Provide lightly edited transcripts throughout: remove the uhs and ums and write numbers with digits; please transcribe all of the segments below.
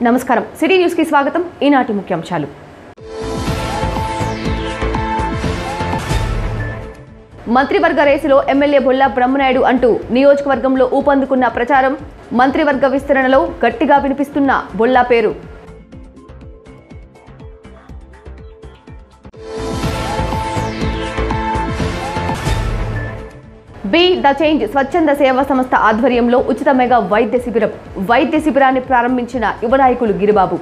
నమస్కారం city news కి స్వాగతం ఈనాటి ముఖ్యాంశాలు మంత్రివర్గ రేసులో ఎమ్మెల్యే బొల్లా బ్రహ్మనాయుడు అంటూ నియోజకవర్గంలో ఊపందుకున్న ప్రచారం మంత్రివర్గ విస్తరణలో గట్టిగా వినిపిస్తున్న బొల్లా పేరు బి ద చేంజ్ స్వచ్ఛంద సేవా సంస్థ ఆధ్వర్యంలో ఉచిత మెగా వైద్య శిబిరాన్ని ప్రారంభించిన యువ నాయకులు గిరిబాబు.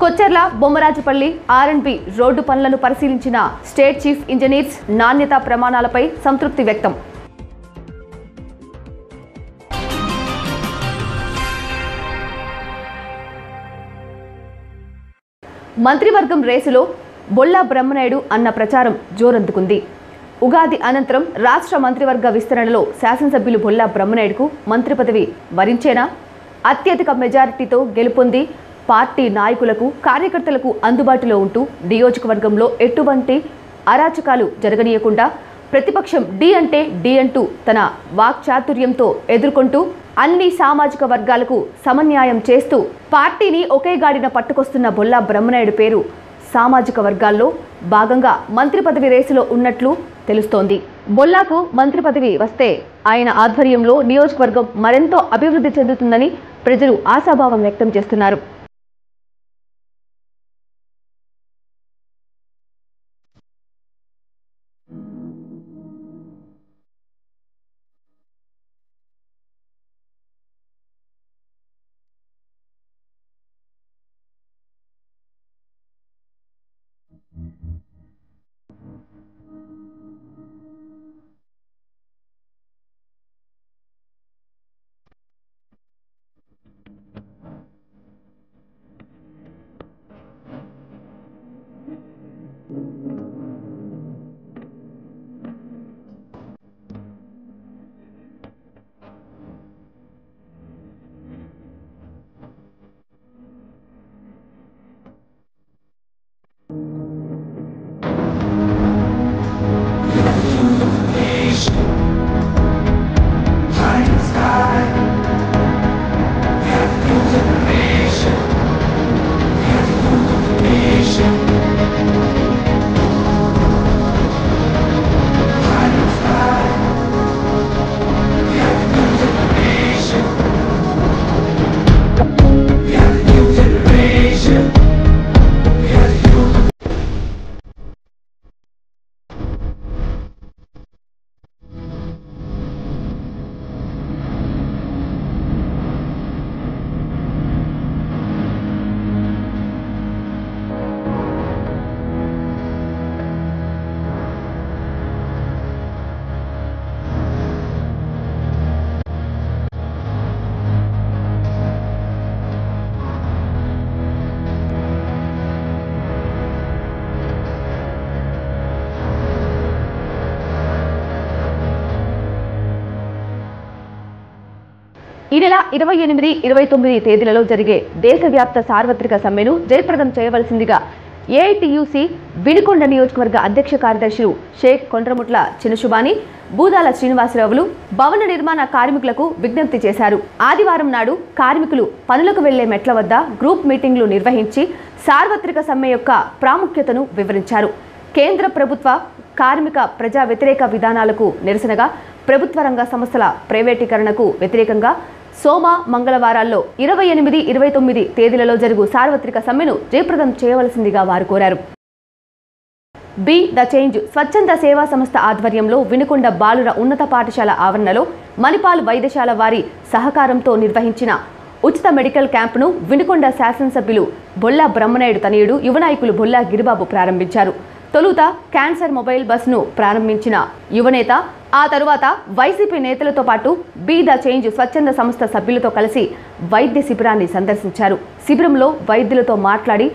కొచ్చెర్ల బొమ్మరాజుపల్లి R&B రోడ్డు పనులను పరిశీలించిన స్టేట్ చీఫ్ ఇంజనీర్స్ నాణ్యతా ప్రమాణాలపై సంతృప్తి వ్యక్తం. మంత్రివర్గం రేసులో బొల్లా బ్రహ్మనాయుడు అన్న ప్రచారం జోరందుకుంది. ఉగాది అనంతరం రాష్ట్ర మంత్రివర్గ విస్తరణలో శాసనసభ్యులు బొల్లా బ్రహ్మనాయుడుకు మంత్రి పదవి వరించేనా? అత్యధిక మెజారిటీతో గెలుపొంది పార్టీ నాయకులకు కార్యకర్తలకు అందుబాటులో ఉంటూ నియోజకవర్గంలో ఎటువంటి అరాచకాలు జరగనీయకుండా ప్రతిపక్షం డి అంటే డి అంటూ తన వాక్చాతుర్యంతో ఎదుర్కొంటూ అన్ని సామాజిక వర్గాలకు సమన్యాయం చేస్తూ పార్టీని ఒకే గాడిన పట్టుకొస్తున్న బొల్లా బ్రహ్మనాయుడు పేరు సామాజిక వర్గాల్లో భాగంగా మంత్రి పదవి రేసులో ఉన్నట్లు తెలుస్తోంది. బొల్లాకు మంత్రి పదవి వస్తే ఆయన ఆధ్వర్యంలో నియోజకవర్గం మరెంతో అభివృద్ధి చెందుతుందని ప్రజలు ఆశాభావం వ్యక్తం చేస్తున్నారు. ఈ నెల 28, 29 తేదీలలో జరిగే దేశవ్యాప్త సార్వత్రిక సమ్మెను జయప్రదం చేయవలసిందిగా ఏఐటియుసి వినుకొండ నియోజకవర్గ అధ్యక్ష కార్యదర్శులు షేక్ కొండ్రముట్ల చినశుబాని, బూదాల శ్రీనివాసరావులు భవన నిర్మాణ కార్మికులకు విజ్ఞప్తి చేశారు. ఆదివారం నాడు కార్మికులు పనులకు వెళ్లే మెట్ల వద్ద గ్రూప్ మీటింగ్లు నిర్వహించి సార్వత్రిక సమ్మె యొక్క ప్రాముఖ్యతను వివరించారు. కేంద్ర ప్రభుత్వ కార్మిక ప్రజా వ్యతిరేక విధానాలకు నిరసనగా ప్రభుత్వ రంగ సంస్థల ప్రైవేటీకరణకు వ్యతిరేకంగా సోమ మంగళవారాల్లో 28, 29 తేదీలలో జరుగు సార్వత్రిక సమ్మెను జయప్రదం చేయవలసిందిగా వారు కోరారు. బి ద చేంజ్ స్వచ్ఛంద సేవా సంస్థ ఆధ్వర్యంలో వినుకొండ బాలుర ఉన్నత పాఠశాల ఆవరణలో మణిపాల్ వైద్యశాల వారి సహకారంతో నిర్వహించిన ఉచిత మెడికల్ క్యాంపును వినుకొండ శాసనసభ్యులు బొల్లా బ్రహ్మనాయుడు తనయుడు యువ నాయకులు బొల్లా గిరిబాబు ప్రారంభించారు. తొలుత క్యాన్సర్ మొబైల్ బస్ను ప్రారంభించిన యువనేత ఆ తరువాత వైసీపీ నేతలతో పాటు బి ద చేంజ్ స్వచ్ఛంద సంస్థ సభ్యులతో కలిసి వైద్య శిబిరాన్ని సందర్శించారు. శిబిరంలో వైద్యులతో మాట్లాడి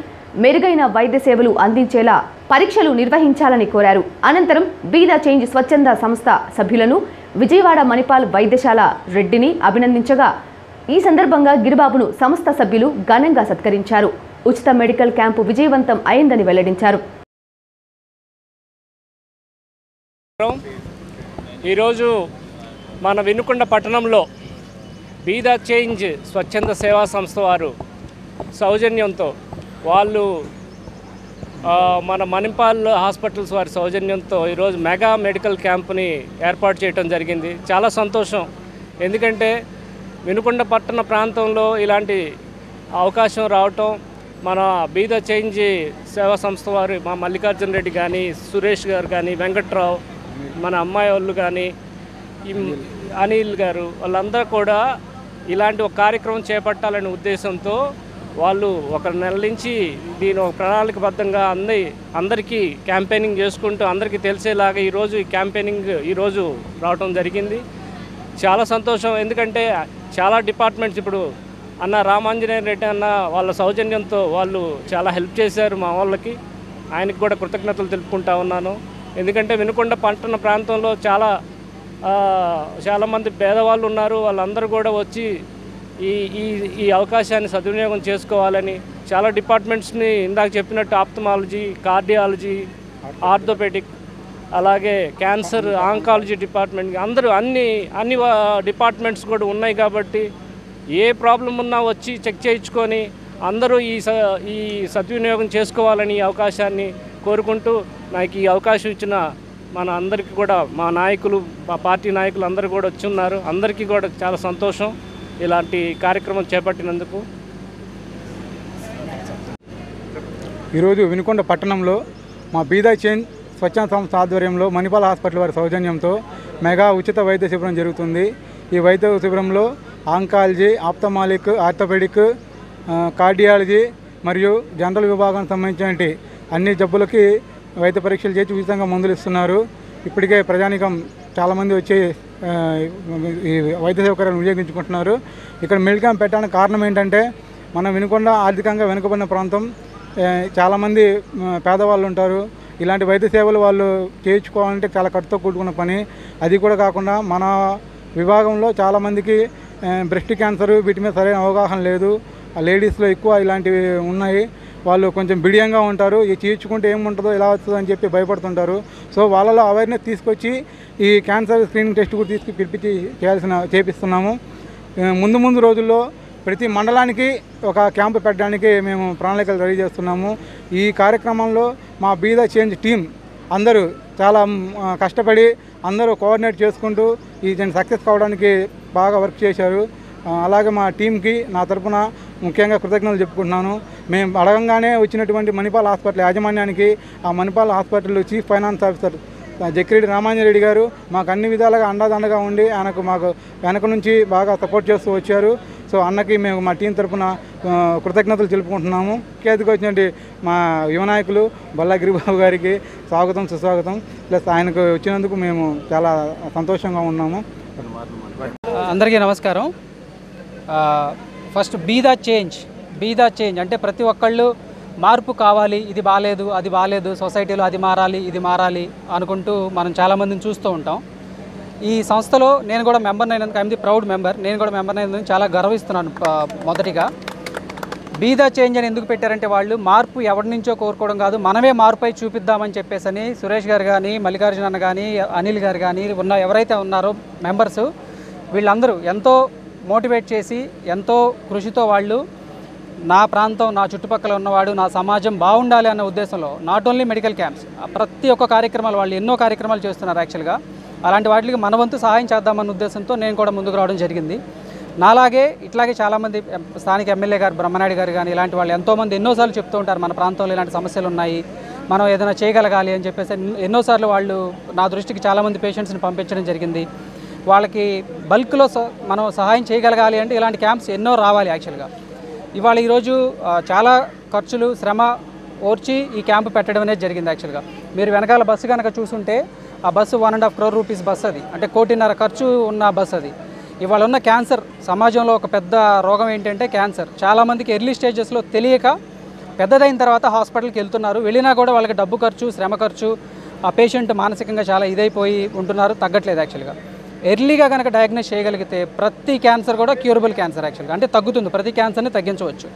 మెరుగైన వైద్య సేవలు అందించేలా పరీక్షలు నిర్వహించాలని కోరారు. అనంతరం బి ద చేంజ్ స్వచ్ఛంద సంస్థ సభ్యులను విజయవాడ మణిపాల్ వైద్యశాల రెడ్డిని అభినందించగా ఈ సందర్భంగా గిరిబాబును సంస్థ సభ్యులు ఘనంగా సత్కరించారు. ఉచిత మెడికల్ క్యాంపు విజయవంతం అయిందని వెల్లడించారు. ఈరోజు మన వినుకొండ పట్టణంలో బీ ద చేంజ్ స్వచ్ఛంద సేవా సంస్థ వారు సౌజన్యంతో వాళ్ళు మన మణిపాల్ హాస్పిటల్స్ వారి సౌజన్యంతో ఈరోజు మెగా మెడికల్ క్యాంప్ని ఏర్పాటు చేయడం జరిగింది. చాలా సంతోషం. ఎందుకంటే వినుకొండ పట్టణ ప్రాంతంలో ఇలాంటి అవకాశం రావటం మన బీ ద చేంజ్ సేవా సంస్థ వారు మా మల్లికార్జున రెడ్డి కానీ, సురేష్ గారు కానీ, వెంకట్రావు, మన అమ్మాయి వాళ్ళు కానీ, అనిల్ గారు, వాళ్ళందరూ కూడా ఇలాంటి ఒక కార్యక్రమం చేపట్టాలనే ఉద్దేశంతో వాళ్ళు ఒక నెల నుంచి దీని ఒక ప్రణాళికబద్ధంగా అందరికీ క్యాంపెయినింగ్ చేసుకుంటూ అందరికీ తెలిసేలాగా ఈరోజు ఈ క్యాంపెయినింగ్ ఈరోజు రావడం జరిగింది. చాలా సంతోషం. ఎందుకంటే చాలా డిపార్ట్మెంట్స్ ఇప్పుడు అన్న రామాంజనేయ రెడ్డి అన్న వాళ్ళ సౌజన్యంతో వాళ్ళు చాలా హెల్ప్ చేశారు మా వాళ్ళకి. ఆయనకి కూడా కృతజ్ఞతలు తెలుపుకుంటా ఉన్నాను. ఎందుకంటే వినుకొండ పట్టణ ప్రాంతంలో చాలామంది పేదవాళ్ళు ఉన్నారు. వాళ్ళందరూ కూడా వచ్చి ఈ అవకాశాన్ని సద్వినియోగం చేసుకోవాలని చాలా డిపార్ట్మెంట్స్ని ఇందాక చెప్పినట్టు ఆప్థమాలజీ, కార్డియాలజీ, ఆర్థోపెడిక్, అలాగే క్యాన్సర్, ఆంకాలజీ డిపార్ట్మెంట్ అందరూ అన్ని డిపార్ట్మెంట్స్ కూడా ఉన్నాయి. కాబట్టి ఏ ప్రాబ్లం ఉన్నా వచ్చి చెక్ చేయించుకొని అందరూ ఈ సద్వినియోగం చేసుకోవాలని ఈ అవకాశాన్ని కోరుకుంటూ నాకు ఈ అవకాశం ఇచ్చిన మన అందరికీ కూడా మా నాయకులు, మా పార్టీ నాయకులు అందరూ కూడా వచ్చి ఉన్నారు. అందరికీ కూడా చాలా సంతోషం ఇలాంటి కార్యక్రమం చేపట్టినందుకు. ఈరోజు వినుకొండ పట్టణంలో మా బీ ద చేంజ్ స్వచ్ఛంద సంస్థ ఆధ్వర్యంలో మణిపాల్ హాస్పిటల్ వారి సౌజన్యంతో మెగా ఉచిత వైద్య శిబిరం జరుగుతుంది. ఈ వైద్య శిబిరంలో ఆంకాలజీ, ఆప్థమాలిక్, ఆర్థోపెడిక్, కార్డియాలజీ మరియు జనరల్ విభాగానికి సంబంధించిన అన్ని జబ్బులకి వైద్య పరీక్షలు చేసి ఉచితంగా మందులు ఇస్తున్నారు. ఇప్పటికే ప్రజానికం చాలామంది వచ్చి ఈ వైద్య సౌకర్యాలను వినియోగించుకుంటున్నారు. ఇక్కడ మెడికల్ క్యాంప్ పెట్టడానికి కారణం ఏంటంటే మన వినుకొండ ఆర్థికంగా వెనుకబడిన ప్రాంతం, చాలామంది పేదవాళ్ళు ఉంటారు. ఇలాంటి వైద్య సేవలు వాళ్ళు చేయించుకోవాలంటే చాలా ఖర్చుతో కూడుకున్న పని. అది కూడా కాకుండా మన విభాగంలో చాలామందికి బ్రెస్ట్ క్యాన్సర్ వీటి మీద సరైన అవగాహన లేదు. లేడీస్లో ఎక్కువ ఇలాంటివి ఉన్నాయి. వాళ్ళు కొంచెం బిడియంగా ఉంటారు. ఈ చేయించుకుంటే ఏముంటుందో ఎలా వస్తుందో అని చెప్పి భయపడుతుంటారు. సో వాళ్ళలో అవేర్నెస్ తీసుకొచ్చి ఈ క్యాన్సర్ స్క్రీనింగ్ టెస్ట్ కూడా పిలిపించి చేపిస్తున్నాము. ముందు రోజుల్లో ప్రతి మండలానికి ఒక క్యాంపు పెట్టడానికి మేము ప్రణాళికలు రెడీ చేస్తున్నాము. ఈ కార్యక్రమంలో మా బీ ద చేంజ్ టీం అందరూ చాలా కష్టపడి అందరూ కోఆర్డినేట్ చేసుకుంటూ ఈ సక్సెస్ కావడానికి బాగా వర్క్ చేశారు. అలాగే మా టీంకి నా తరఫున ముఖ్యంగా కృతజ్ఞతలు చెప్పుకుంటున్నాను. మేము అడగంగానే వచ్చినటువంటి మణిపాల్ హాస్పిటల్ యాజమాన్యానికి, ఆ Manipal hospital chief finance officer Jakkireddy Ramanjareddy garu మాకు అన్ని విధాలుగా అండదండగా ఉండి మాకు వెనక నుంచి బాగా సపోర్ట్ చేస్తూ వచ్చారు. సో అన్నకి మేము మా టీం తరఫున కృతజ్ఞతలు తెలుపుకుంటున్నాము. ముఖ్య వచ్చినటువంటి మా యువ నాయకులు బల్లా గిరిబాబు గారికి స్వాగతం, సుస్వాగతం. ప్లస్ ఆయనకు వచ్చినందుకు మేము చాలా సంతోషంగా ఉన్నాము. అందరికీ నమస్కారం. ఫస్ట్ బీ ద చేంజ్ అంటే ప్రతి ఒక్కళ్ళు మార్పు కావాలి, ఇది బాగాలేదు, అది బాగాలేదు, సొసైటీలో అది మారాలి, ఇది మారాలి అనుకుంటూ మనం చాలామందిని చూస్తూ ఉంటాం. ఈ సంస్థలో నేను కూడా మెంబర్ అయినందుకు ఐఎమ్ ది ప్రౌడ్ మెంబర్. నేను కూడా మెంబర్ అయినందుకు చాలా గర్విస్తున్నాను. మొదటిగా బీ ద చేంజ్ అని ఎందుకు పెట్టారంటే వాళ్ళు మార్పు ఎవరి నుంచో కోరుకోవడం కాదు, మనమే మార్పై చూపిద్దామని చెప్పేసి సురేష్ గారు కానీ, మల్లికార్జున అన్న కానీ, అనిల్ గారు కానీ ఎవరైతే ఉన్నారో మెంబర్స్, వీళ్ళందరూ ఎంతో మోటివేట్ చేసి ఎంతో కృషితో వాళ్ళు నా ప్రాంతం, నా చుట్టుపక్కల ఉన్నవాడు, నా సమాజం బాగుండాలి అన్న ఉద్దేశంలో నాట్ ఓన్లీ మెడికల్ క్యాంప్స్, ప్రతి ఒక్క కార్యక్రమాలు వాళ్ళు ఎన్నో కార్యక్రమాలు చేస్తున్నారు. యాక్చువల్గా అలాంటి వాటికి మన వంతు సహాయం చేద్దామన్న ఉద్దేశంతో నేను కూడా ముందుకు రావడం జరిగింది. నాలాగే ఇట్లాగే చాలామంది స్థానిక ఎమ్మెల్యే గారు బ్రహ్మనాయుడు గారు కానీ ఇలాంటి వాళ్ళు ఎంతోమంది ఎన్నోసార్లు చెప్తూ ఉంటారు మన ప్రాంతంలో ఇలాంటి సమస్యలు ఉన్నాయి, మనం ఏదైనా చేయగలగాలి అని చెప్పేసి ఎన్నోసార్లు వాళ్ళు నా దృష్టికి చాలామంది పేషెంట్స్ని పంపించడం జరిగింది. వాళ్ళకి బల్క్లో మనం సహాయం చేయగలగాలి అంటే ఇలాంటి క్యాంప్స్ ఎన్నో రావాలి. యాక్చువల్గా ఇవాళ ఈరోజు చాలా ఖర్చులు, శ్రమ ఓర్చి ఈ క్యాంపు పెట్టడం అనేది జరిగింది. యాక్చువల్గా మీరు వెనకాల బస్సు కనుక చూసుంటే ఆ బస్సు 1.5 crore రూపీస్ బస్సు, అది అంటే 1.5 కోటి ఖర్చు ఉన్న బస్సు అది. ఇవాళ ఉన్న క్యాన్సర్ సమాజంలో ఒక పెద్ద రోగం ఏంటంటే క్యాన్సర్. చాలామందికి ఎర్లీ స్టేజెస్లో తెలియక పెద్దదైన తర్వాత హాస్పిటల్కి వెళ్తున్నారు. వెళ్ళినా కూడా వాళ్ళకి డబ్బు ఖర్చు, శ్రమ ఖర్చు, ఆ పేషెంట్ మానసికంగా చాలా ఇదైపోయి ఉంటున్నారు, తగ్గట్లేదు. యాక్చువల్గా ఎర్లీగా కనుక డయాగ్నోస్ చేయగలిగితే ప్రతి క్యాన్సర్ కూడా క్యూరబుల్ క్యాన్సర్. యాక్చువల్గా అంటే తగ్గుతుంది, ప్రతి క్యాన్సర్ని తగ్గించవచ్చు.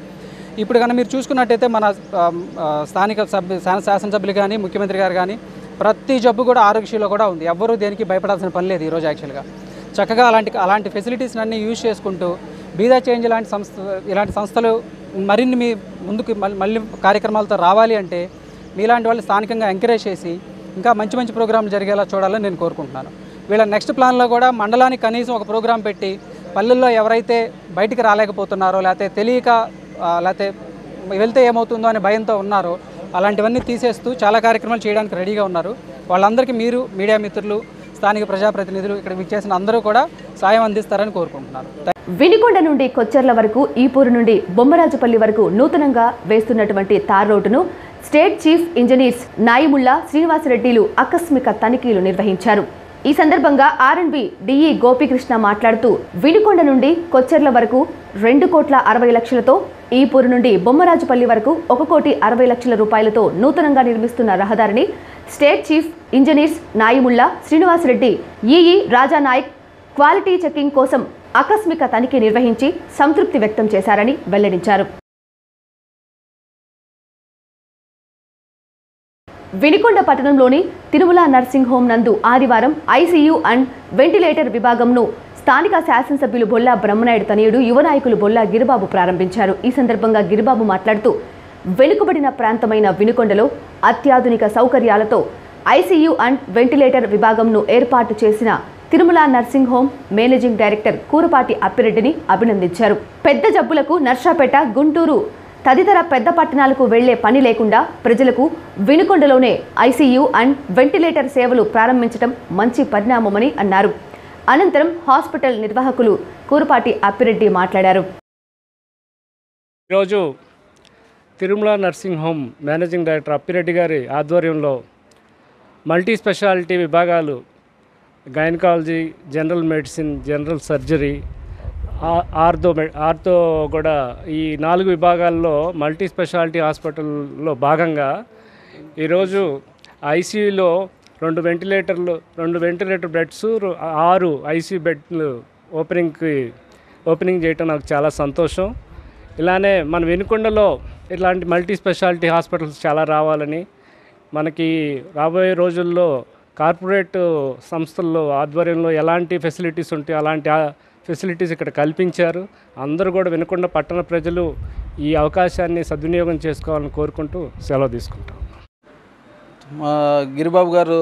ఇప్పుడు కనుక మీరు చూసుకున్నట్టయితే మన స్థానిక శాసనసభ్యులు కానీ, ముఖ్యమంత్రి గారు కానీ ప్రతి జబ్బు కూడా ఆరోగ్యశ్రీలో కూడా ఉంది. ఎవ్వరూ దేనికి భయపడాల్సిన పని లేదు ఈరోజు. యాక్చువల్గా చక్కగా అలాంటి ఫెసిలిటీస్ని అన్నీ యూజ్ చేసుకుంటూ బీదా చేంజ్ ఇలాంటి సంస్థలు మరిన్ని మీ ముందుకు మళ్ళీ కార్యక్రమాలతో రావాలి అంటే మీలాంటి వాళ్ళు స్థానికంగా ఎంకరేజ్ చేసి ఇంకా మంచి మంచి ప్రోగ్రాంలు జరిగేలా చూడాలని నేను కోరుకుంటున్నాను. వీళ్ళ నెక్స్ట్ ప్లాన్లో కూడా మండలానికి కనీసం ఒక ప్రోగ్రాం పెట్టి పల్లెల్లో ఎవరైతే బయటికి రాలేకపోతున్నారో లేకపోతే తెలియక లేకపోతే వెళ్తే ఏమవుతుందో అనే భయంతో ఉన్నారో అలాంటివన్నీ తీసేస్తూ చాలా కార్యక్రమాలు చేయడానికి రెడీగా ఉన్నారు. వాళ్ళందరికీ మీరు మీడియా మిత్రులు, స్థానిక ప్రజాప్రతినిధులు, ఇక్కడ విచ్చేసిన అందరూ కూడా సాయం అందిస్తారని కోరుకుంటున్నాను. వినికొండ నుండి కొచ్చెర్ల వరకు, ఈపూరు నుండి బొమ్మరాజుపల్లి వరకు నూతనంగా వేస్తున్నటువంటి తార్ రోడ్డును స్టేట్ చీఫ్ ఇంజనీర్స్ నాయిముల్లా శ్రీనివాసరెడ్డిలు ఆకస్మిక తనిఖీలు నిర్వహించారు. ఈ సందర్భంగా ఆర్ఎండ్బి డిఈ గోపీకృష్ణ మాట్లాడుతూ వినుకొండ నుండి కొచ్చెర్ల వరకు 2,60,00,000తో, ఈపూరు నుండి బొమ్మరాజుపల్లి వరకు 1,60,00,000 రూపాయలతో నూతనంగా నిర్మిస్తున్న రహదారిని state chief engineers Naimulla Srinivasareddy, EE Rajanayak quality checking కోసం ఆకస్మిక తనిఖీ నిర్వహించి సంతృప్తి వ్యక్తం చేశారని వెల్లడించారు. వినికొండ పట్టణంలోని తిరుమల నర్సింగ్ హోం నందు ఆదివారం ఐసీయూ అండ్ వెంటిలేటర్ విభాగంను స్థానిక శాసనసభ్యులు బొల్లా బ్రహ్మనాయుడు తనయుడు యువ నాయకులు బొల్లా గిరిబాబు ప్రారంభించారు. ఈ సందర్భంగా గిరిబాబు మాట్లాడుతూ వెనుకబడిన ప్రాంతమైన వినుకొండలో అత్యాధునిక సౌకర్యాలతో ఐసీయూ అండ్ వెంటిలేటర్ విభాగంను ఏర్పాటు చేసిన Tirumala nursing home managing director Kurapati అప్పిరెడ్డిని అభినందించారు. పెద్ద జబ్బులకు నర్సాపేట, గుంటూరు తదితర పెద్ద పట్టణాలకు వెళ్లే పని లేకుండా ప్రజలకు వినుకొండలోనే ఐసీయూ అండ్ వెంటిలేటర్ సేవలు ప్రారంభించడం మంచి పరిణామమని అన్నారు. అనంతరం హాస్పిటల్ నిర్వాహకులు కూరపాటి అప్పిరెడ్డి మాట్లాడారు. ఈరోజు Tirumala nursing home managing director Appireddy గారి ఆధ్వర్యంలో మల్టీ స్పెషాలిటీ విభాగాలు gynaecology, general medicine, general surgery, ortho కూడా ఈ 4 విభాగాల్లో మల్టీ స్పెషాలిటీ హాస్పిటల్లో భాగంగా ఈరోజు ఐసీయూలో 2 వెంటిలేటర్ బెడ్స్, 6 ఐసీయూ బెడ్లు ఓపెనింగ్ చేయటం నాకు చాలా సంతోషం. ఇలానే మన వినుకొండలో ఇలాంటి మల్టీ స్పెషాలిటీ హాస్పిటల్స్ చాలా రావాలని, మనకి రాబోయే రోజుల్లో కార్పొరేట్ సంస్థల్లో ఆధ్వర్యంలో ఎలాంటి ఫెసిలిటీస్ ఉంటాయో అలాంటి ఫెసిలిటీస్ ఇక్కడ కల్పించారు. అందరూ కూడా వినుకొండ పట్టణ ప్రజలు ఈ అవకాశాన్ని సద్వినియోగం చేసుకోవాలని కోరుకుంటూ సెలవు తీసుకుంటాం. మా గిరిబాబు గారు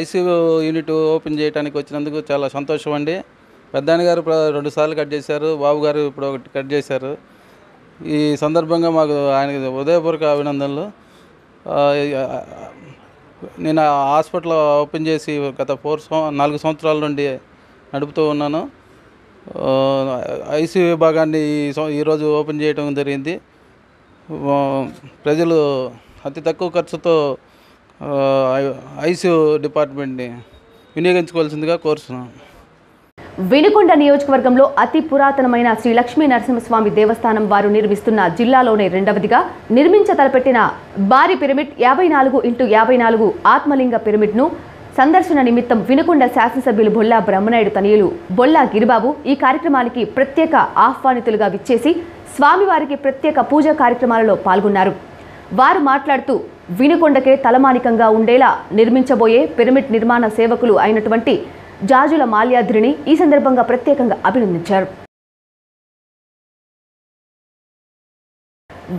ఐసీయూ యూనిట్ ఓపెన్ చేయడానికి వచ్చినందుకు చాలా సంతోషం అండి. పెద్దాయన గారు 2 సార్లు కట్ చేశారు, బాబు గారు ఇప్పుడు 1 కట్ చేశారు. ఈ సందర్భంగా మాకు ఆయనకి హృదయపూర్వక అభినందనలు. నేను హాస్పిటల్ ఓపెన్ చేసి గత 4 సంవత్సరాల నుండి నడుపుతూ ఉన్నాను. ఐసీయూ విభాగాన్ని ఈరోజు ఓపెన్ చేయడం జరిగింది. ప్రజలు అతి తక్కువ ఖర్చుతో ఐసీయూ డిపార్ట్మెంట్ని వినియోగించుకోవాల్సిందిగా కోరుతున్నాను. వినుకొండ నియోజకవర్గంలో అతి పురాతనమైన శ్రీ లక్ష్మీ నరసింహస్వామి దేవస్థానం వారు నిర్మిస్తున్న జిల్లాలోనే 2వదిగా నిర్మించతలపెట్టిన భారీ పిరమిడ్ 54x54 ఆత్మలింగ పిరమిడ్ను సందర్శన నిమిత్తం వినుకొండ శాసనసభ్యులు బొల్లా బ్రహ్మనాయుడు తనయులు బొల్లా గిరిబాబు ఈ కార్యక్రమానికి ప్రత్యేక ఆహ్వానితులుగా విచ్చేసి స్వామివారికి ప్రత్యేక పూజా కార్యక్రమాలలో పాల్గొన్నారు. వారు మాట్లాడుతూ వినుకొండకే తలమానికంగా ఉండేలా నిర్మించబోయే పిరమిడ్ నిర్మాణ సేవకులు అయినటువంటి జాజుల మాల్యాద్రిని ఈ సందర్భంగా ప్రత్యేకంగా అభినందించారు.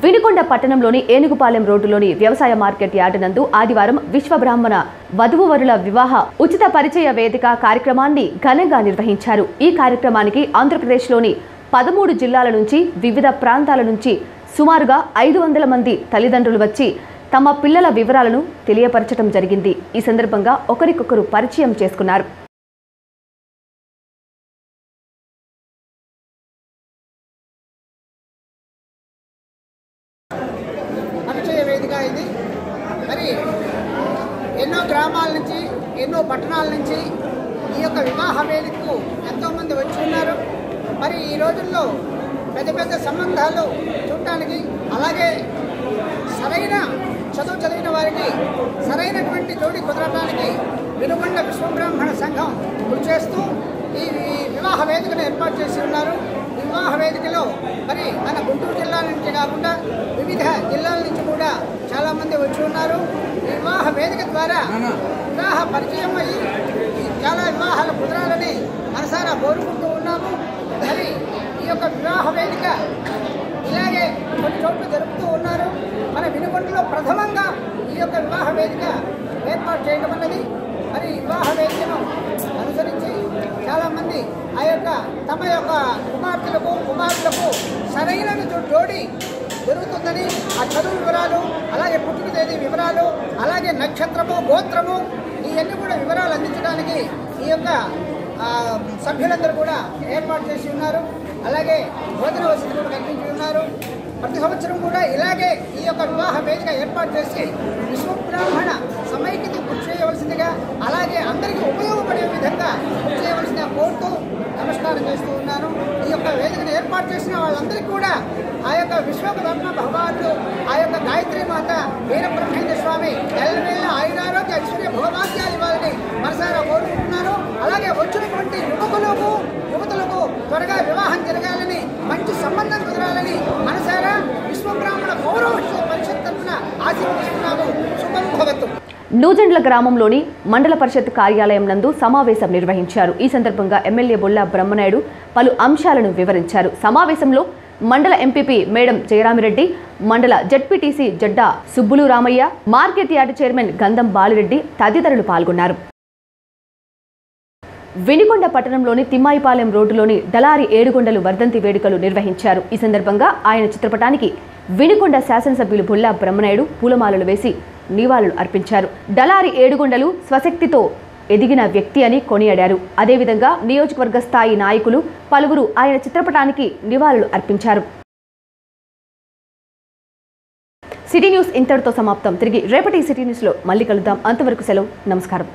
వినుకొండ పట్టణంలోని ఏనుగుపాలెం రోడ్డులోని వ్యవసాయ మార్కెట్ యార్డు నందు ఆదివారం విశ్వబ్రాహ్మణ వధువువరుల వివాహ ఉచిత పరిచయ వేదిక కార్యక్రమాన్ని ఘనంగా నిర్వహించారు. ఈ కార్యక్రమానికి ఆంధ్రప్రదేశ్లోని 13 జిల్లాల నుంచి, వివిధ ప్రాంతాల నుంచి సుమారుగా 500 మంది తల్లిదండ్రులు వచ్చి తమ పిల్లల వివరాలను తెలియపరచడం జరిగింది. ఈ సందర్భంగా ఒకరికొకరు పరిచయం చేసుకున్నారు. మరి ఎన్నో గ్రామాల నుంచి, ఎన్నో పట్టణాల నుంచి ఈ యొక్క వివాహ వేదికకు ఎంతోమంది వచ్చి ఉన్నారు. మరి ఈ రోజుల్లో పెద్ద పెద్ద సంబంధాలు చూడటానికి, అలాగే సరైన చదువు చదివిన వారికి సరైనటువంటి జోడి కుదరటానికి వినుకొండ విశ్వబ్రాహ్మణ సంఘం కృషి చేస్తూ ఈ వివాహ వేదికను ఏర్పాటు చేసి ఉన్నారు. వివాహ వేదికలో మరి మన గుంటూరు జిల్లా నుంచి కాకుండా వివిధ జిల్లాల నుంచి కూడా చాలామంది వచ్చి ఉన్నారు. ఈ వివాహ వేదిక ద్వారా వివాహ పరిచయం అయ్యి చాలా వివాహాలు కుదరాలని మనసారా కోరుకుంటూ ఉన్నాము. మరి ఈ యొక్క వివాహ వేదిక ఇలాగే కొన్ని చోట్ల జరుపుతూ ఉన్నారు. మన వినుకొండలో ప్రథమంగా ఈ యొక్క వివాహ వేదిక ఏర్పాటు చేయడం అన్నది. మరి వివాహ వేదికను అనుసరించి చాలామంది ఆ యొక్క తమ యొక్క కుమారులకు సరైన జోడి జరుగుతుందని ఆ చదువు వివరాలు, అలాగే పుట్టిన తేదీ వివరాలు, అలాగే నక్షత్రము, గోత్రము ఇవన్నీ కూడా వివరాలు అందించడానికి ఈ యొక్క సభ్యులందరూ కూడా ఏర్పాటు చేసి ఉన్నారు. అలాగే భోజన వసతి కూడా కల్పించి ఉన్నారు. ప్రతి సంవత్సరం కూడా ఇలాగే ఈ యొక్క వివాహ వేదిక ఏర్పాటు చేసి విశ్వబ్రాహ్మణ సమైక్యత కృషి చేయవలసిందిగా, అలాగే అందరికీ ఉపయోగపడే విధంగా కృషి చేయవలసిందిగా కోరుతూ నమస్కారం చేస్తూ ఉన్నాను. ఈ యొక్క వేదికను ఏర్పాటు చేసిన వాళ్ళందరికీ కూడా ఆ యొక్క విశ్వబ్రహ్మ భగవానుడు, ఆ యొక్క గాయత్రి మాత వీరబ్రహ్మేంద్ర స్వామి ఎల్లవేళ ఆయురారోగ్య ఐశ్వర్య భోగాద్యాలు ఇవ్వాలని మనసారా కోరుకుంటున్నాను. అలాగే వచ్చినటువంటి యువతులకు త్వరగా వివాహం జరగాలని, మంచి సంబంధం కుదరాలని మనసారా విశ్వబ్రాహ్మణ గౌరవ పరిషత్ తరఫున ఆశీర్వదిస్తున్నాను. శుభం భవతు. నూజెండ్ల గ్రామంలోని మండల పరిషత్ కార్యాలయం నందు సమావేశం నిర్వహించారు. ఈ సందర్భంగా ఎమ్మెల్యే బొల్లా బ్రహ్మనాయుడు పలు అంశాలను వివరించారు. సమావేశంలో మండల ఎంపీపీ మేడం జయరామిరెడ్డి, మండల ZPTC Jadda Subbulu Ramaiah, market yard chairman Gandham Balireddy తదితరులు పాల్గొన్నారు. వినుకొండ పట్టణంలోని తిమ్మాయిపాలెం రోడ్డులోని దళారి ఏడుగొండలు వర్ధంతి వేడుకలు నిర్వహించారు. ఈ సందర్భంగా ఆయన చిత్రపటానికి వినుకొండ శాసనసభ్యులు బొల్లా బ్రహ్మనాయుడు పూలమాలలు వేసి నివాళులు అర్పించారు. దళారి ఏడుగొండలు స్వశక్తితో ఎదిగిన వ్యక్తి అని కొనియాడారు. అదేవిధంగా నియోజకవర్గ స్థాయి నాయకులు పలువురు ఆయన చిత్రపటానికి నివాళులు అర్పించారు. సిటీ న్యూస్ ఇంతటితో సమాప్తం. తిరిగి రేపటి సిటీ న్యూస్లో మళ్ళీ కలుద్దాం. అంతవరకు సెలవు. నమస్కారం.